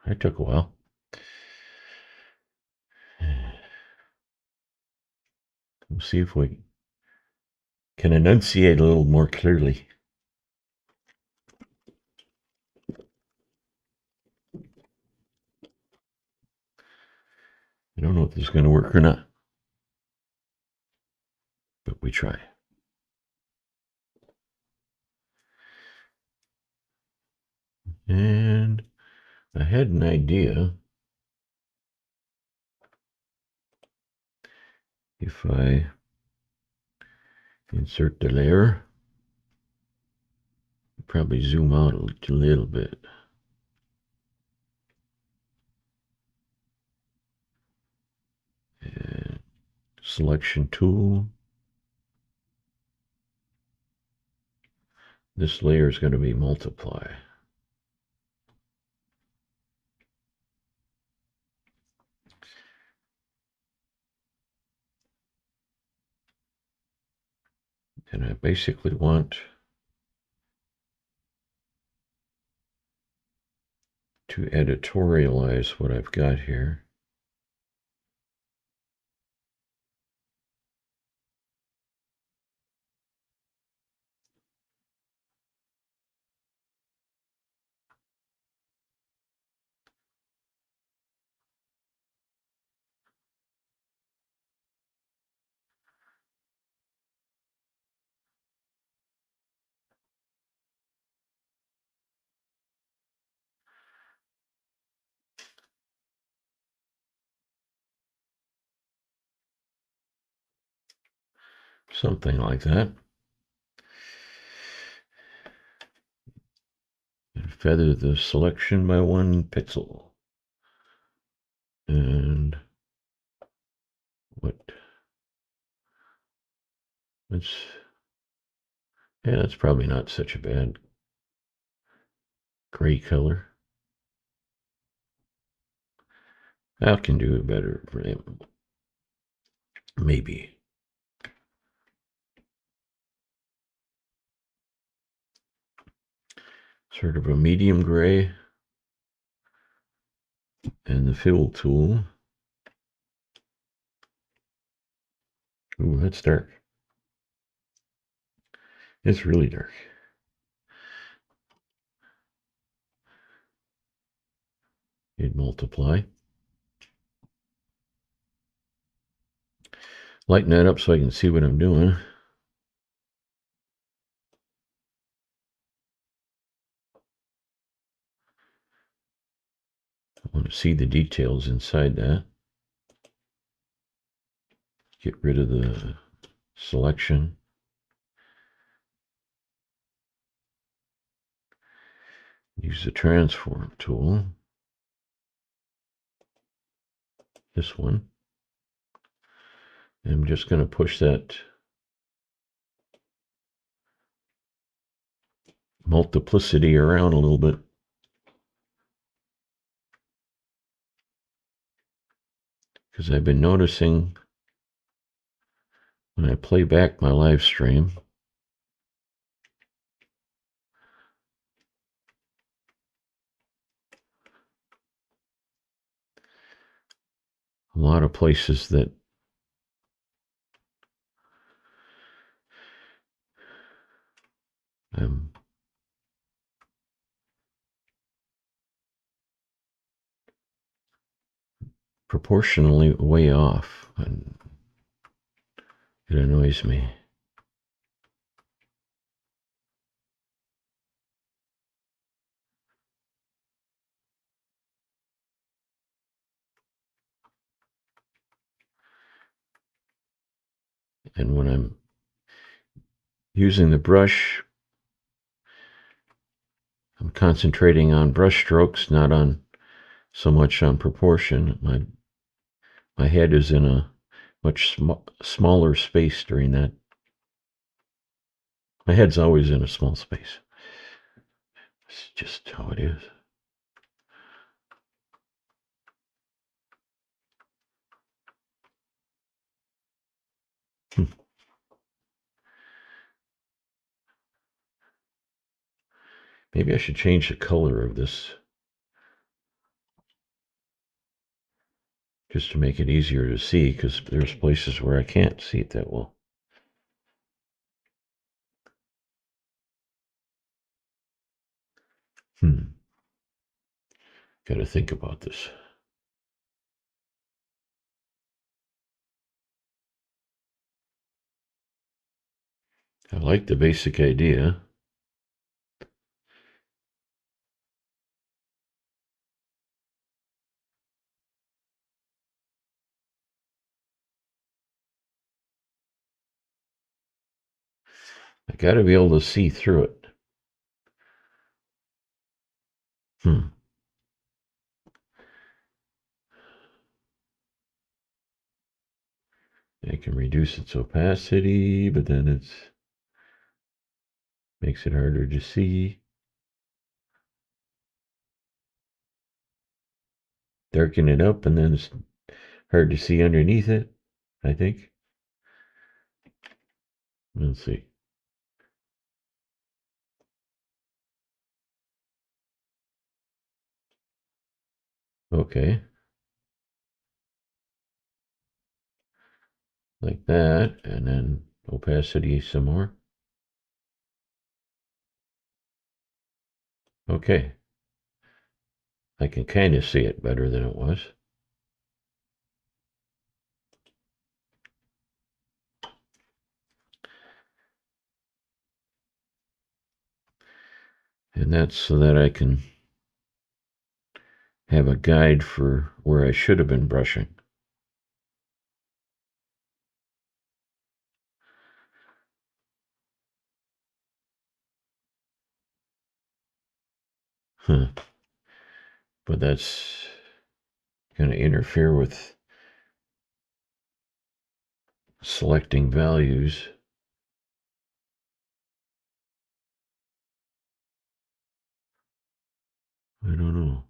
It took a while. We'll see if we can enunciate a little more clearly. I don't know if this is going to work or not, but we try. And I had an idea. If I insert the layer, probably zoom out a little bit. And selection tool. This layer is going to be multiply. And I basically want to editorialize what I've got here. Something like that. And feather the selection by 1 pixel. And that's probably not such a bad gray color. I can do it better for him. Maybe. Sort of a medium gray. And the fill tool. Ooh, that's dark. It's really dark. Hit multiply. Lighten that up so I can see what I'm doing. I want to see the details inside that. Get rid of the selection. Use the transform tool. This one. I'm just going to push that multiplicity around a little bit. Because I've been noticing when I play back my live stream, a lot of places that I'm proportionally way off, and it annoys me. And when I'm using the brush, I'm concentrating on brush strokes, not on so much on proportion. My head is in a much smaller space during that. My head's always in a small space. It's just how it is. Maybe I should change the color of this just to make it easier to see, because there's places where I can't see it that well. Got to think about this. I like the basic idea. I got to be able to see through it. I can reduce its opacity, but then it makes it harder to see. Darken it up, and then it's hard to see underneath it, I think. Let's see. Okay. Like that, and then opacity some more. Okay. I can kind of see it better than it was. And that's so that I can have a guide for where I should have been brushing. Huh. But that's going to interfere with selecting values. I don't know.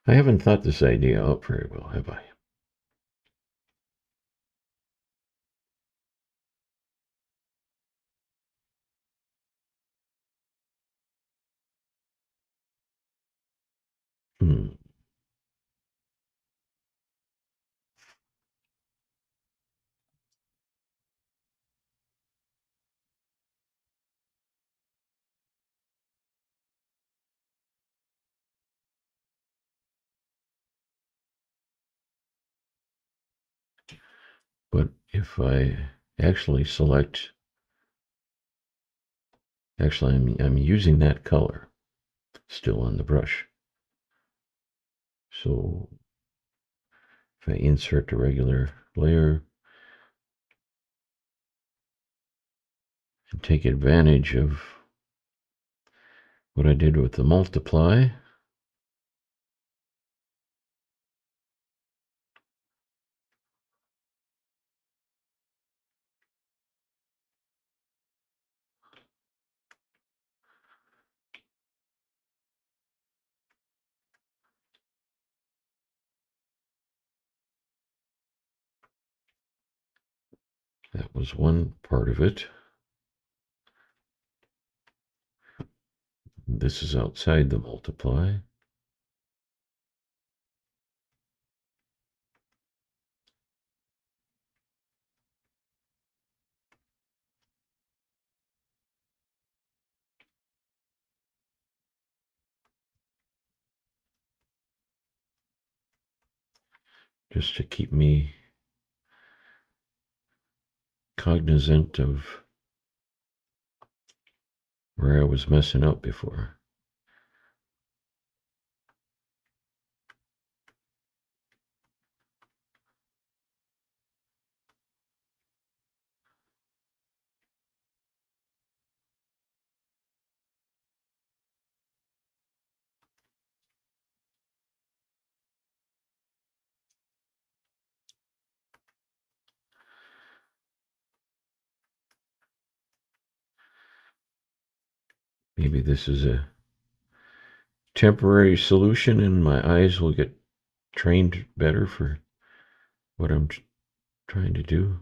I haven't thought this idea out very well, have I? Hmm. But if I actually select, actually I'm using that color still on the brush. So if I insert the regular layer and take advantage of what I did with the multiply, that was one part of it. This is outside the multiply. Just to keep me cognizant of where I was messing up before. Maybe this is a temporary solution and my eyes will get trained better for what I'm trying to do.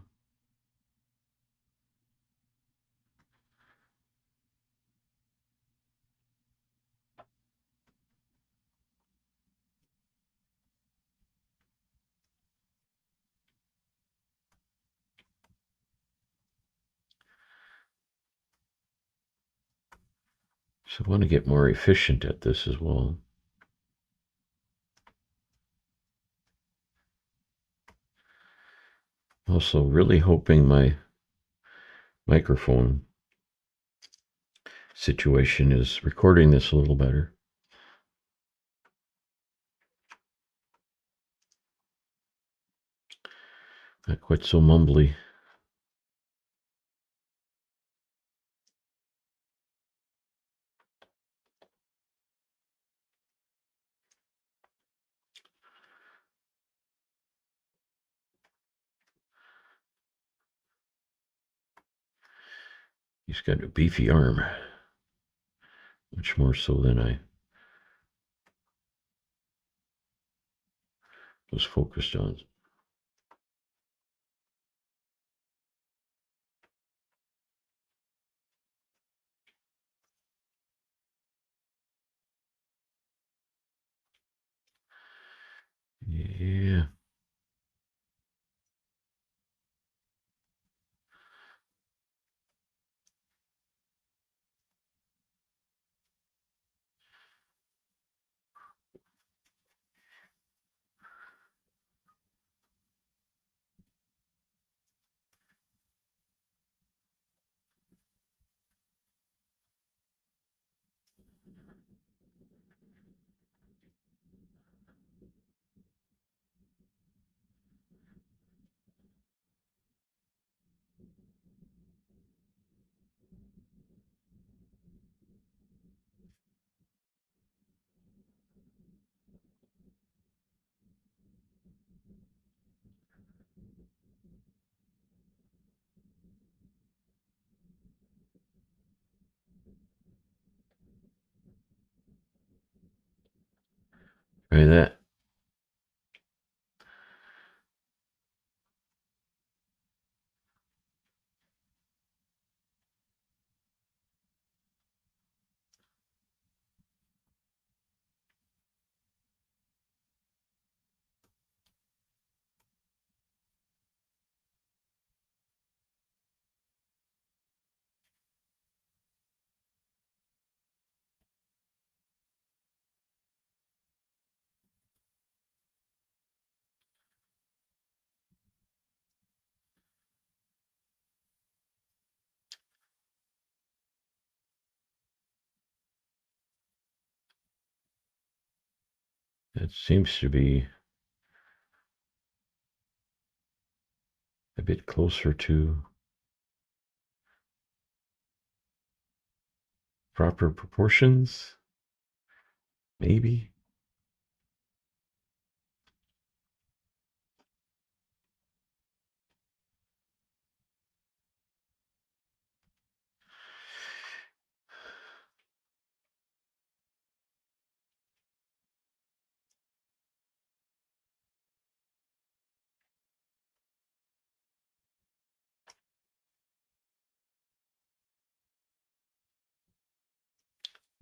So I want to get more efficient at this as well. Also, really hoping my microphone situation is recording this a little better. Not quite so mumbly. He's got a beefy arm, much more so than I was focused on. Yeah. Try that. That seems to be a bit closer to proper proportions, maybe.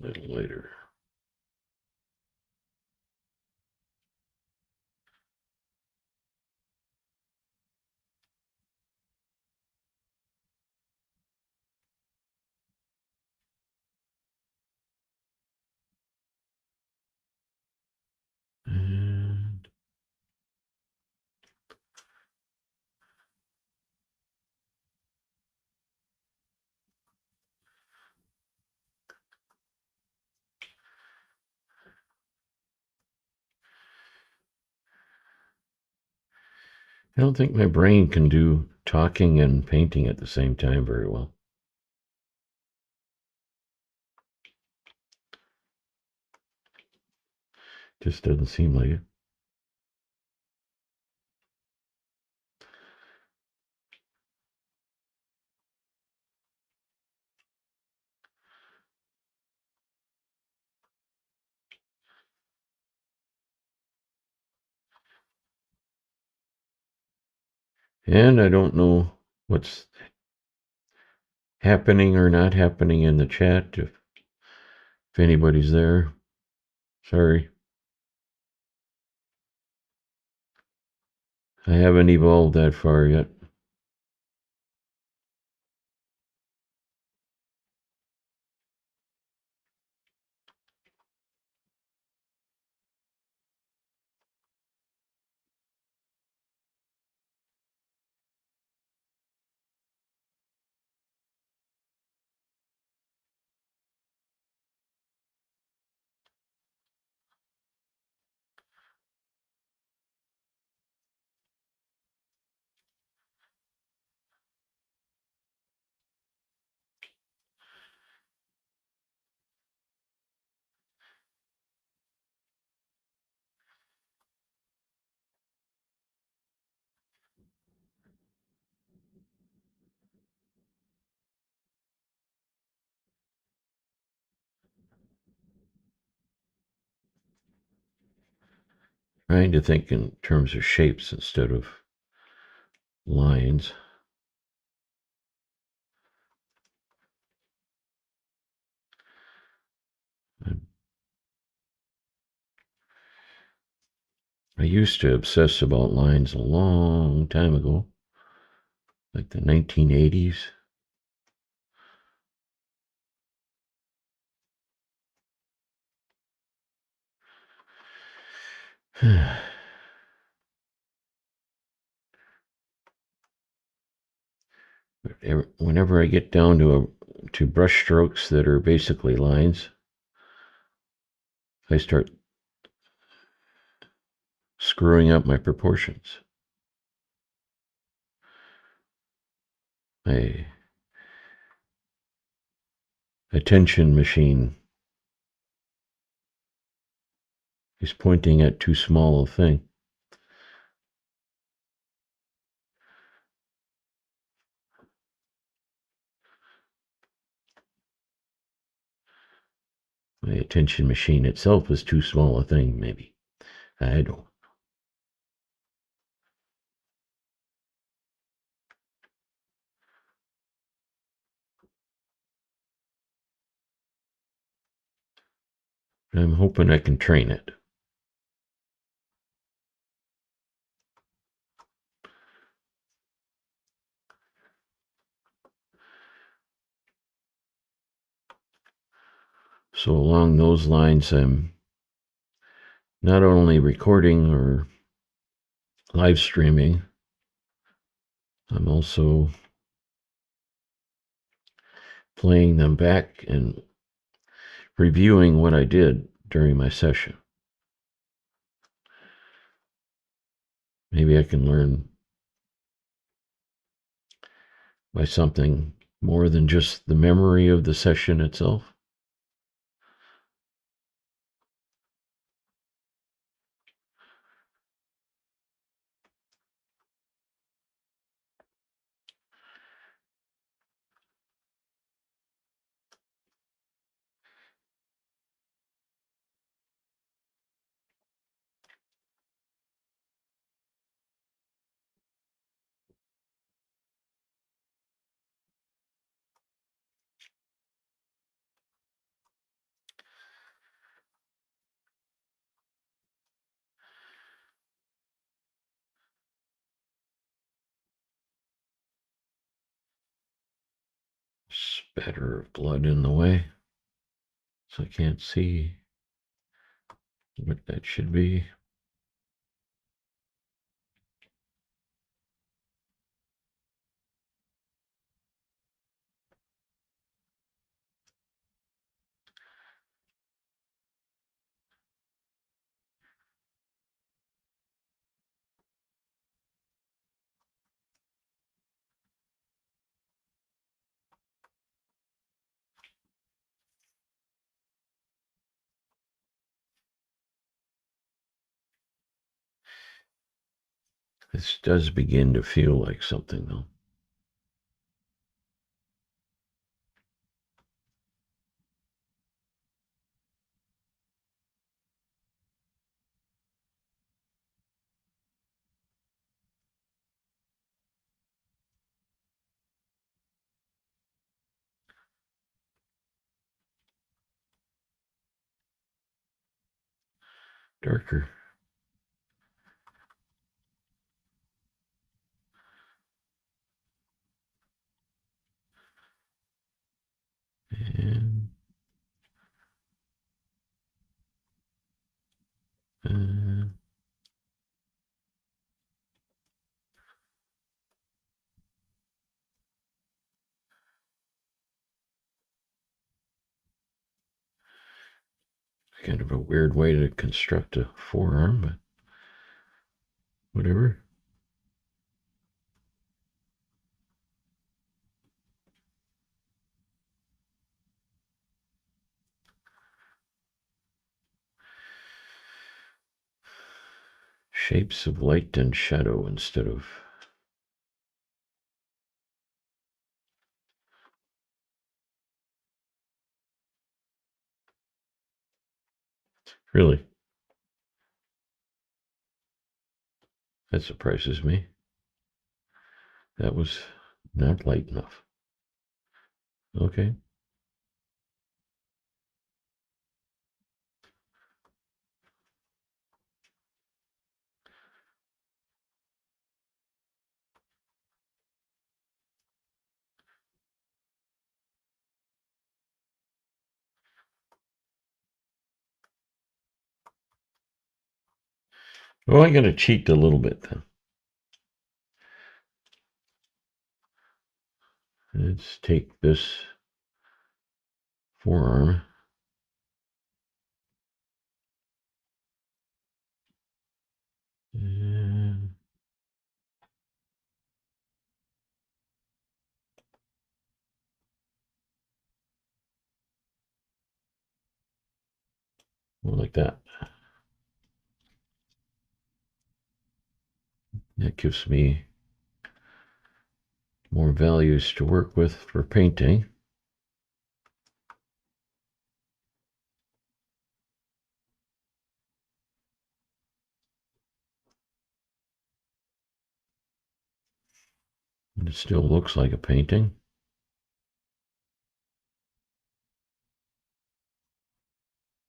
A little later. And I don't think my brain can do talking and painting at the same time very well. Just doesn't seem like it. And I don't know what's happening or not happening in the chat. If anybody's there, sorry. I haven't evolved that far yet. Trying to think in terms of shapes instead of lines. I used to obsess about lines a long time ago, like the 1980s. Whenever I get down to brush strokes that are basically lines, I start screwing up my proportions. My attention machine is pointing at too small a thing. My attention machine itself is too small a thing, maybe. I don't. I'm hoping I can train it. So along those lines, I'm not only recording or live streaming, I'm also playing them back and reviewing what I did during my session. Maybe I can learn by something more than just the memory of the session itself. Spatter of blood in the way, so I can't see what that should be. This does begin to feel like something, though. darker. And uh, kind of a weird way to construct a forearm, but whatever. Shapes of light and shadow instead of... Really? That surprises me. That was not light enough. Okay. Well, I'm going to cheat a little bit then. Let's take this forearm and more like that. That gives me more values to work with for painting. And it still looks like a painting.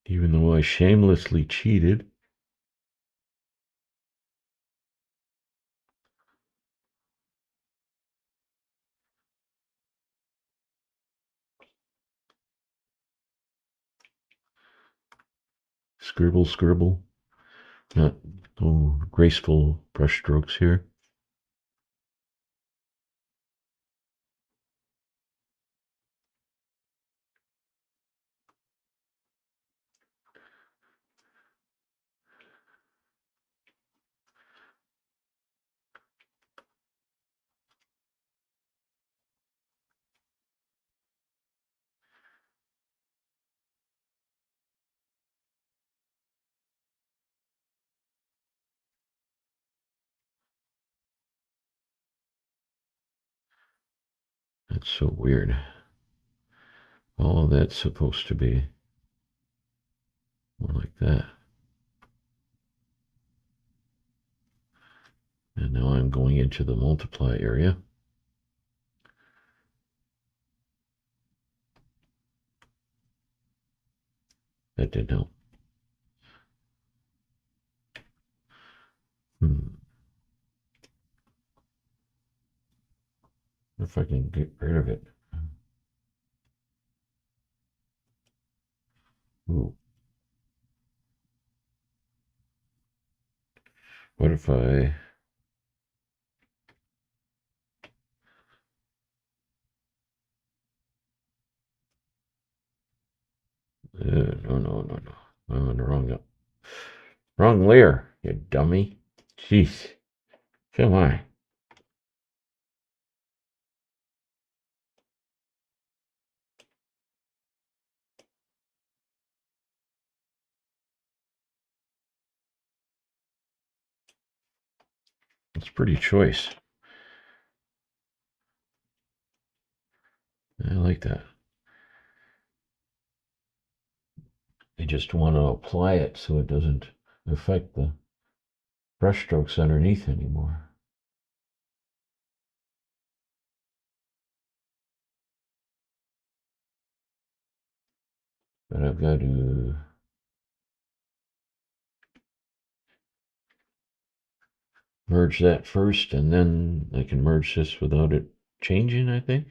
Even though I shamelessly cheated. Scribble, scribble. Not graceful brush strokes here. That's so weird. All of that's supposed to be more like that. And now I'm going into the multiply area. That didn't help. If I can get rid of it. Ooh. What if I... no. I'm on the wrong layer, you dummy. Jeez. Come on. It's pretty choice. I like that. I just want to apply it so it doesn't affect the brush strokes underneath anymore. But I've got to merge that first, and then I can merge this without it changing, I think.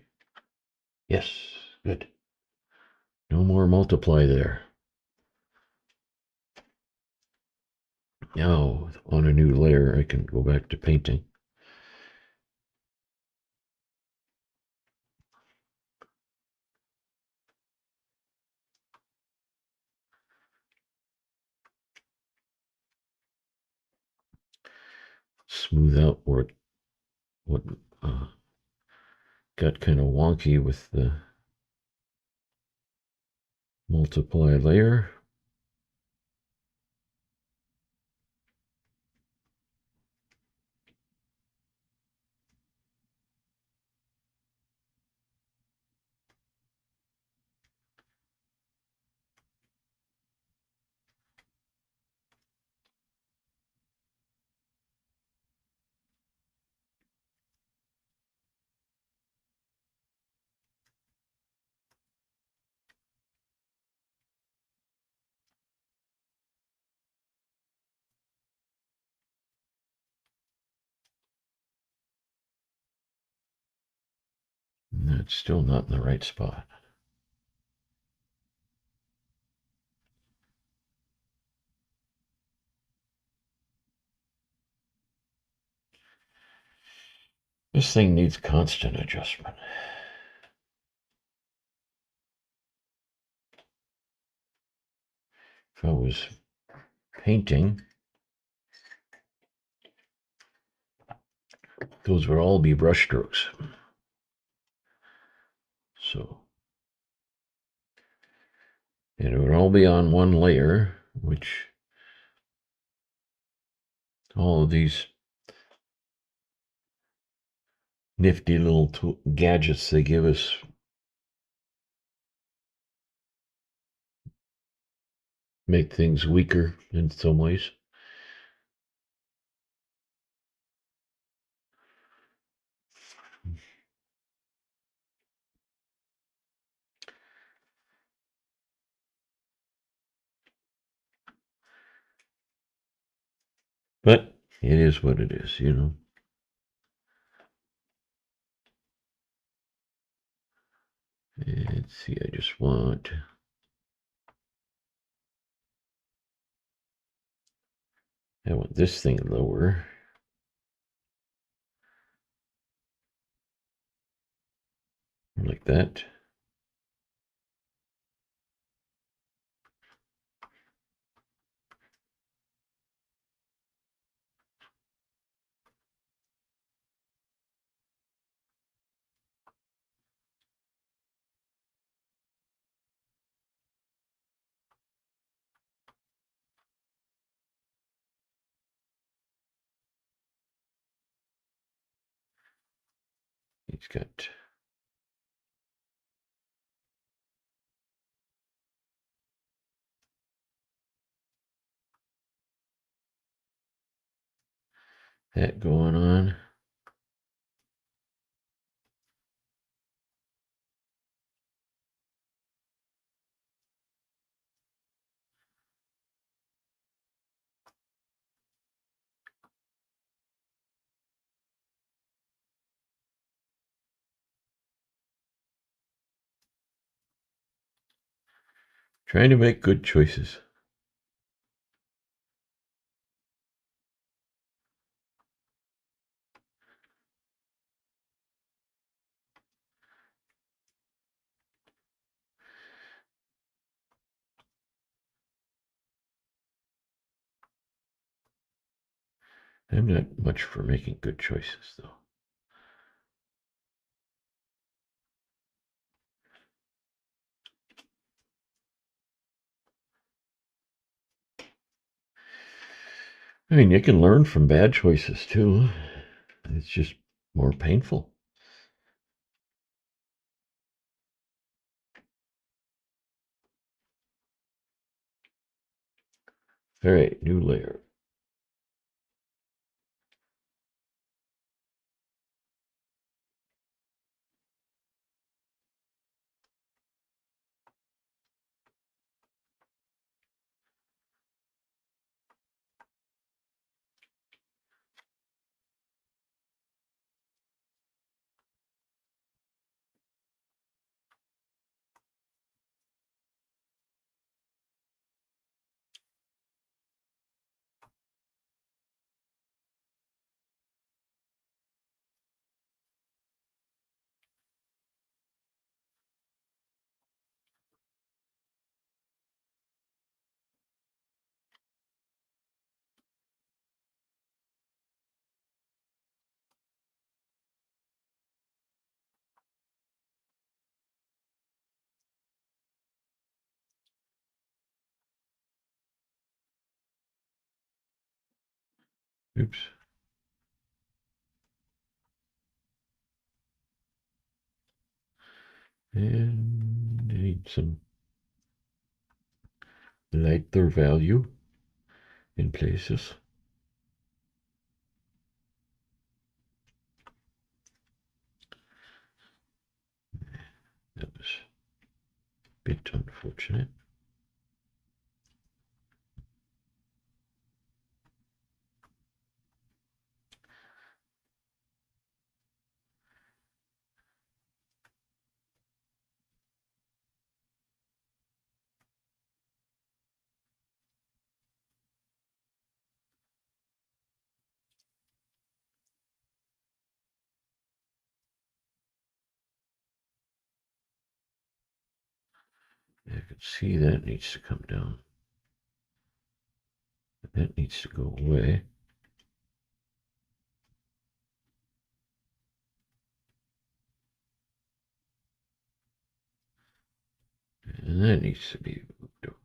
Yes, good. No more multiply there. Now, on a new layer, I can go back to painting. Smooth out what got kind of wonky with the multiply layer. And that's still not in the right spot. This thing needs constant adjustment. If I was painting, those would all be brush strokes. So, and it would all be on one layer, which all of these nifty little gadgets they give us make things weaker in some ways. But it is what it is, you know. Let's see, I just want this thing lower. Like that. He's got that going on. Trying to make good choices. I'm not much for making good choices, though. I mean, you can learn from bad choices, too. It's just more painful. All right, new layer. Oops. And need some lighter value in places. That was a bit unfortunate. I can see that needs to come down. That needs to go away. And that needs to be moved over.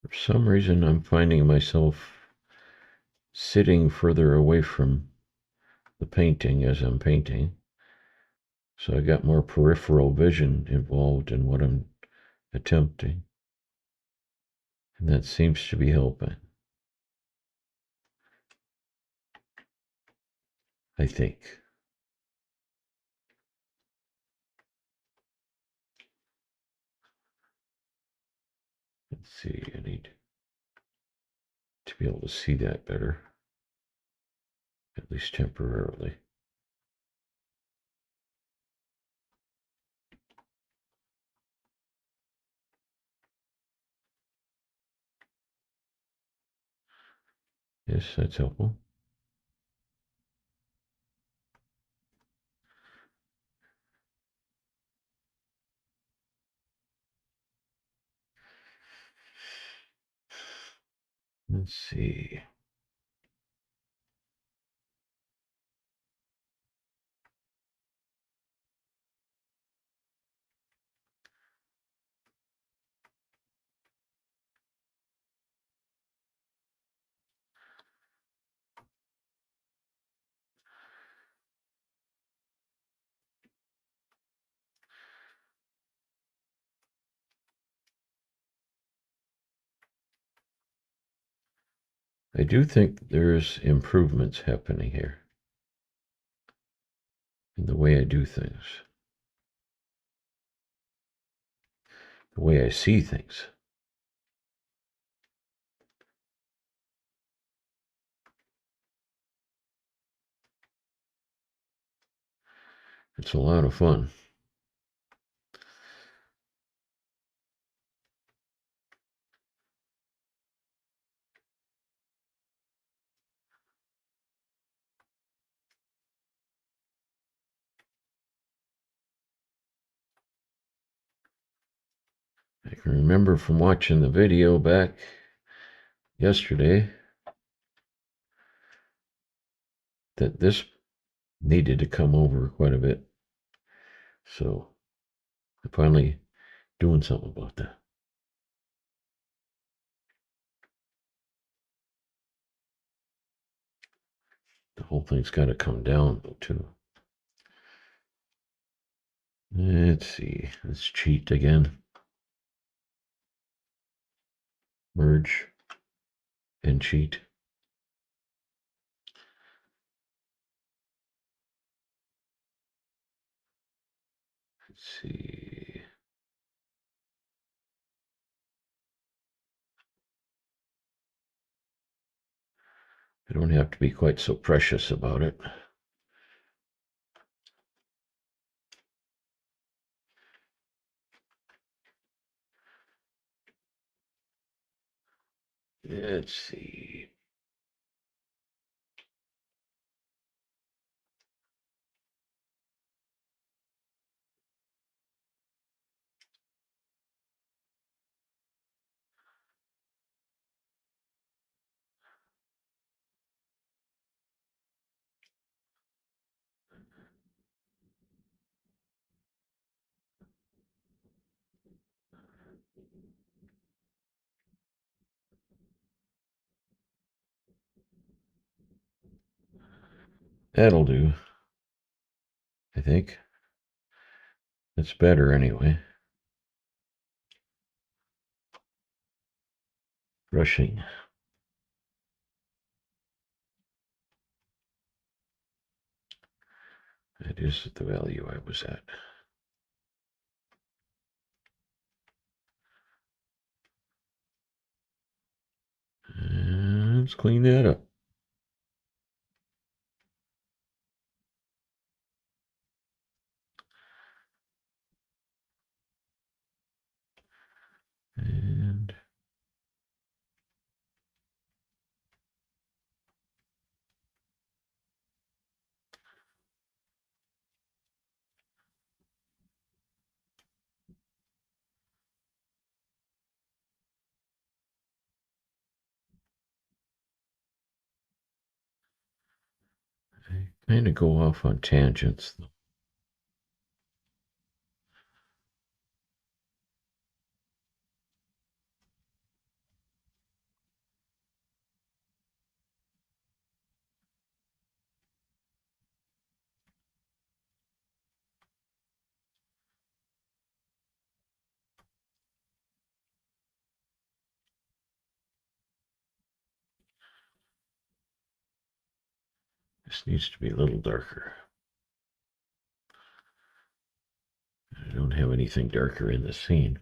For some reason, I'm finding myself sitting further away from the painting as I'm painting. So I got more peripheral vision involved in what I'm attempting. And that seems to be helping, I think. Let's see, I need to be able to see that better, at least temporarily. Yes, that's helpful. Let's see. I do think there's improvements happening here in the way I do things, the way I see things. It's a lot of fun. I can remember from watching the video back yesterday that this needed to come over quite a bit. So I'm finally doing something about that. The whole thing's got to come down though, too. Let's see. Let's cheat again. Merge and cheat. Let's see. I don't have to be quite so precious about it. Let's see. That'll do, I think. That's better anyway. Brushing. That is the value I was at. And let's clean that up. And I kind of go off on tangents, though. This needs to be a little darker. I don't have anything darker in the scene.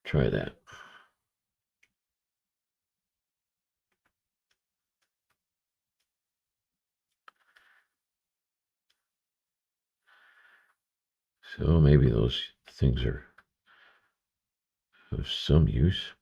Try that. So maybe those things are of some use.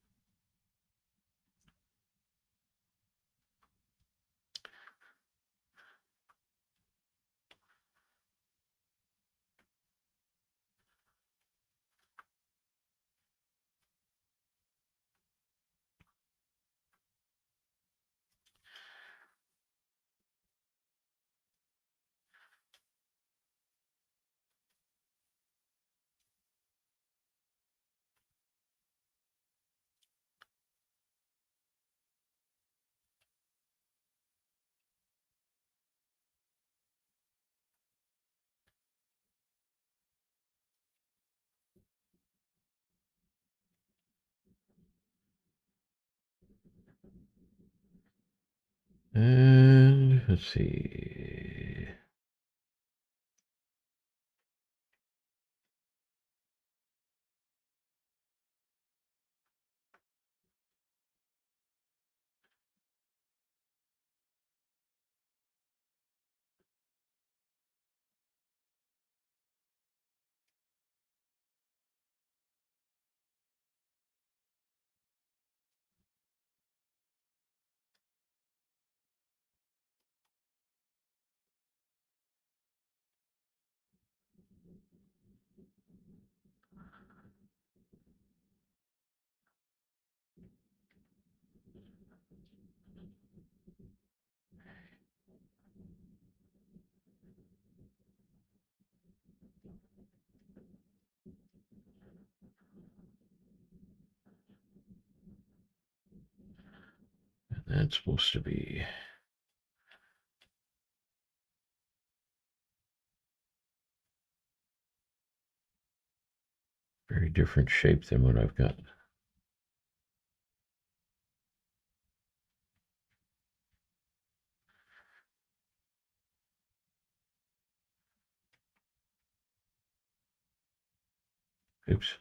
And let's see. That's supposed to be a very different shape than what I've got. Oops.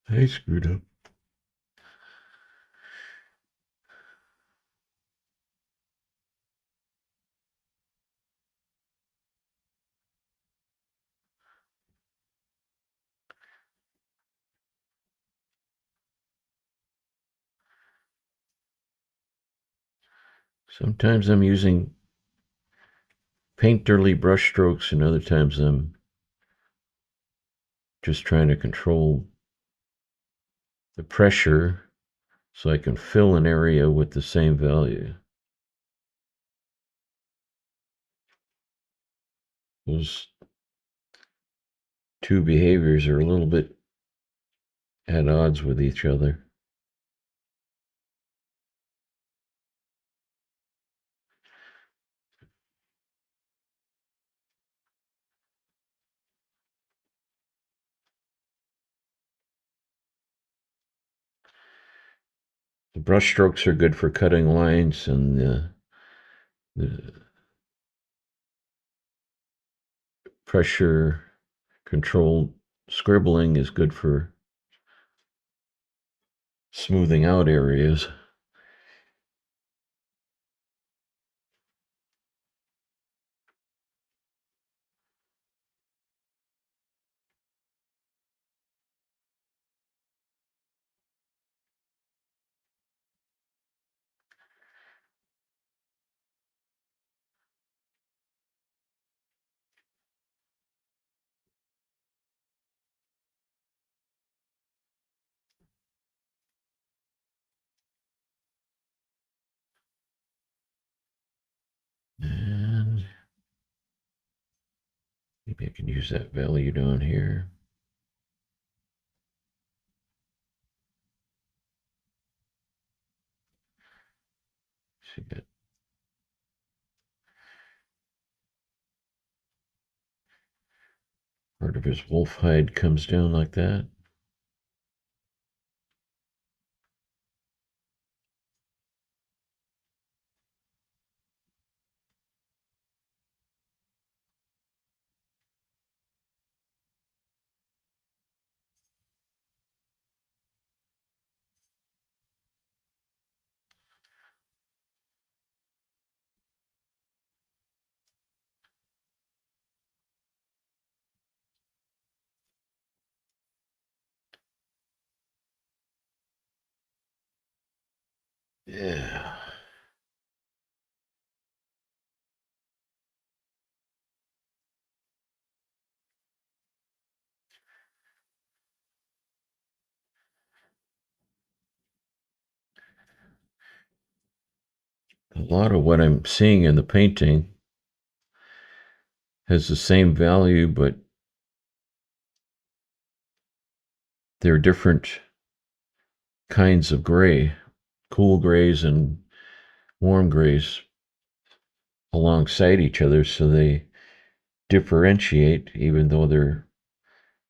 I screwed up. Sometimes I'm using painterly brush strokes, and other times I'm just trying to control the pressure so I can fill an area with the same value. Those two behaviors are a little bit at odds with each other. The brush strokes are good for cutting lines, and the pressure controlled scribbling is good for smoothing out areas. And maybe I can use that value down here. See that part of his wolf hide comes down like that. Yeah. A lot of what I'm seeing in the painting has the same value, but they're different kinds of gray, cool grays and warm grays alongside each other, so they differentiate even though they're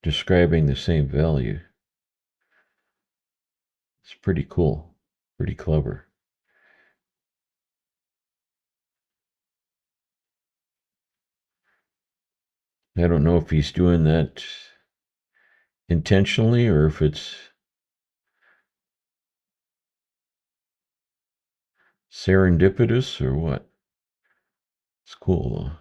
describing the same value. It's pretty cool, pretty clever. I don't know if he's doing that intentionally or if it's serendipitous or what. It's cool though.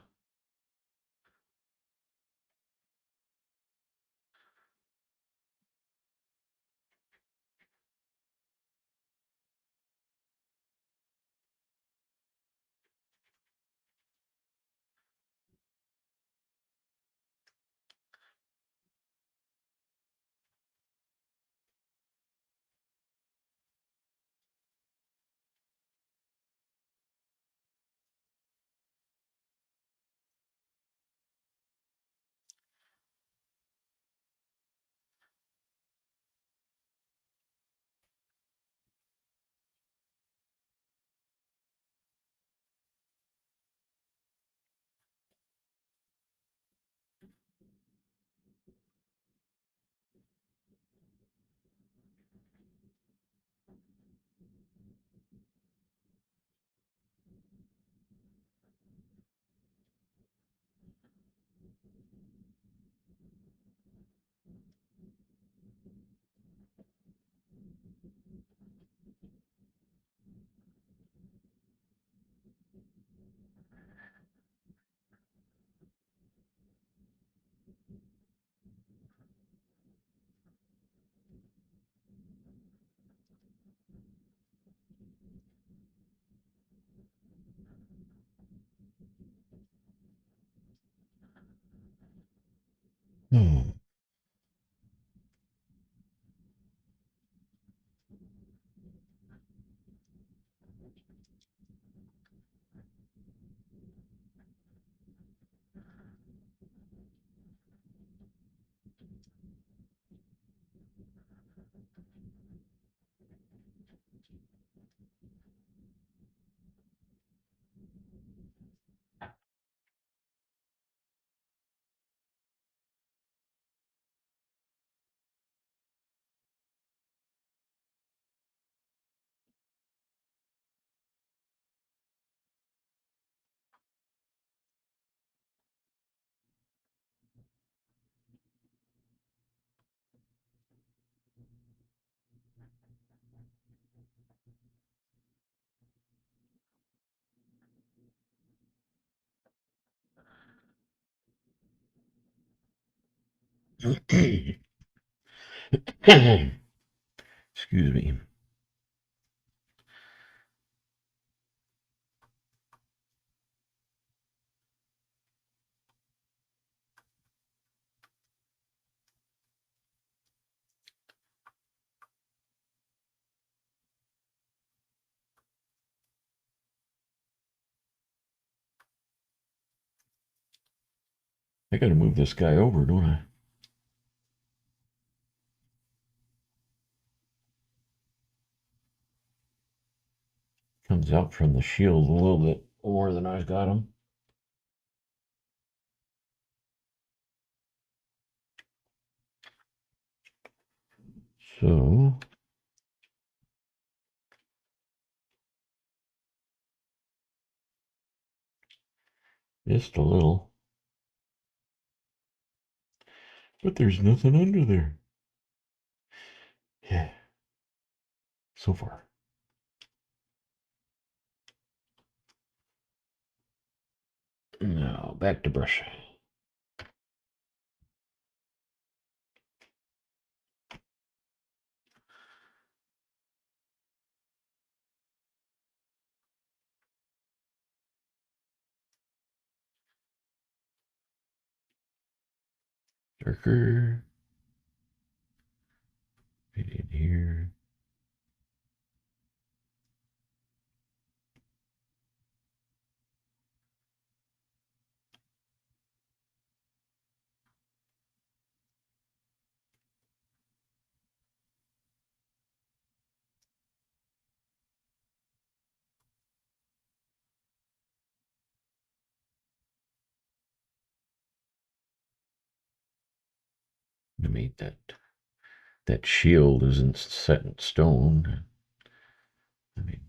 Hmm. Excuse me. I gotta move this guy over, don't I? Comes out from the shield a little bit more than I've got him. So just a little, but there's nothing under there. Yeah, so far. Now back to brush. Darker. Right in here. I mean that shield isn't set in stone. I mean,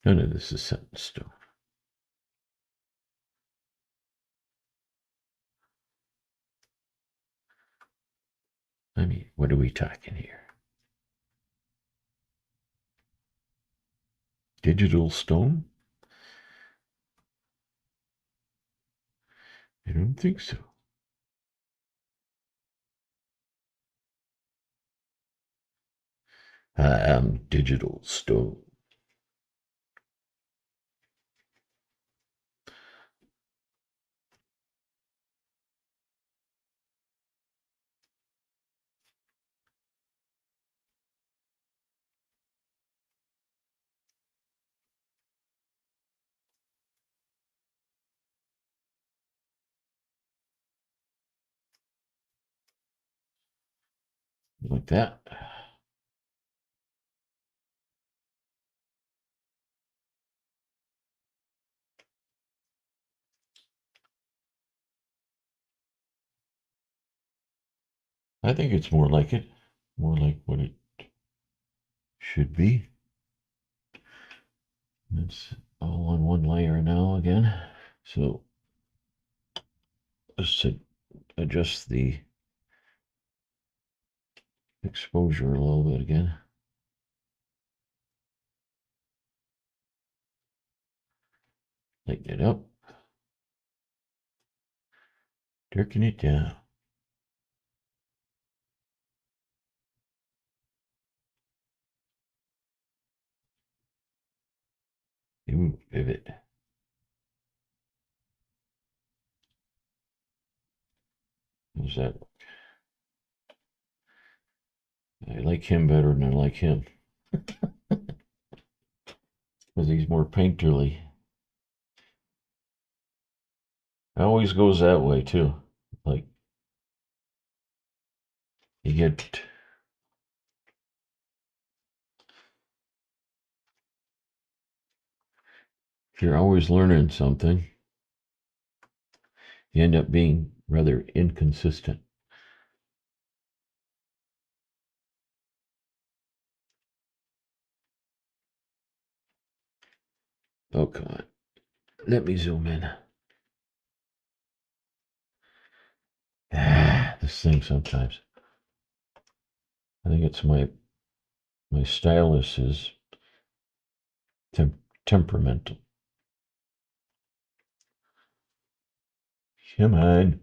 none of this is set in stone. I mean, what are we talking here? Digital stone? I don't think so. I am digital stone. Like that. I think it's more like it. More like what it should be. It's all on one layer now again. So let's adjust the exposure a little bit again. Lighten it up. Darken it down. Ooh, vivid. How's that? I like him better than I like him. Because he's more painterly. It always goes that way too. Like you get if you're always learning something, you end up being rather inconsistent. Oh, come on. Let me zoom in. This thing sometimes. I think it's my stylus is temperamental. Come on.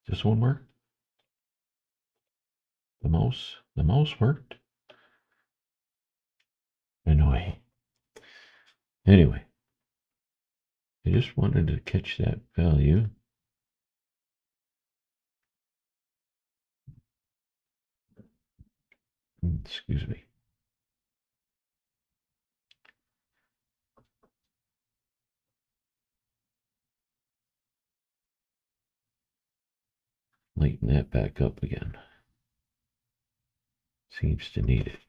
This one work? The mouse worked. Annoying. Anyway, I just wanted to catch that value. Excuse me. Lighten that back up again. Seems to need it.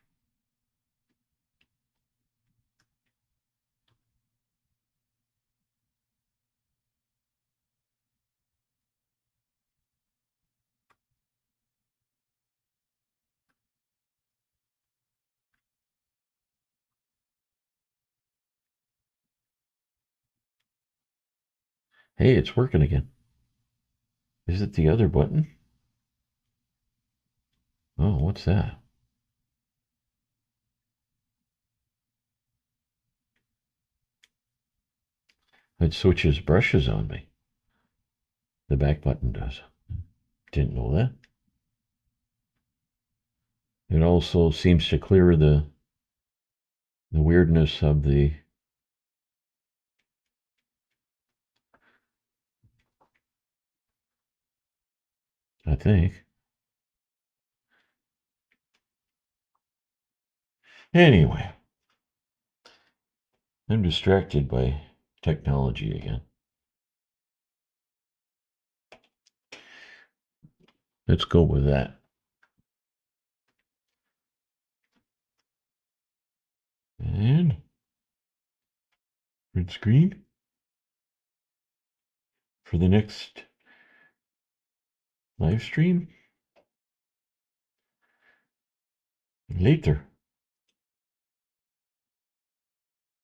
Hey, it's working again. Is it the other button? Oh, what's that? It switches brushes on me. The back button does. Didn't know that. It also seems to clear the weirdness of the I think. Anyway, I'm distracted by technology again. Let's go with that. And red screen for the next live stream later.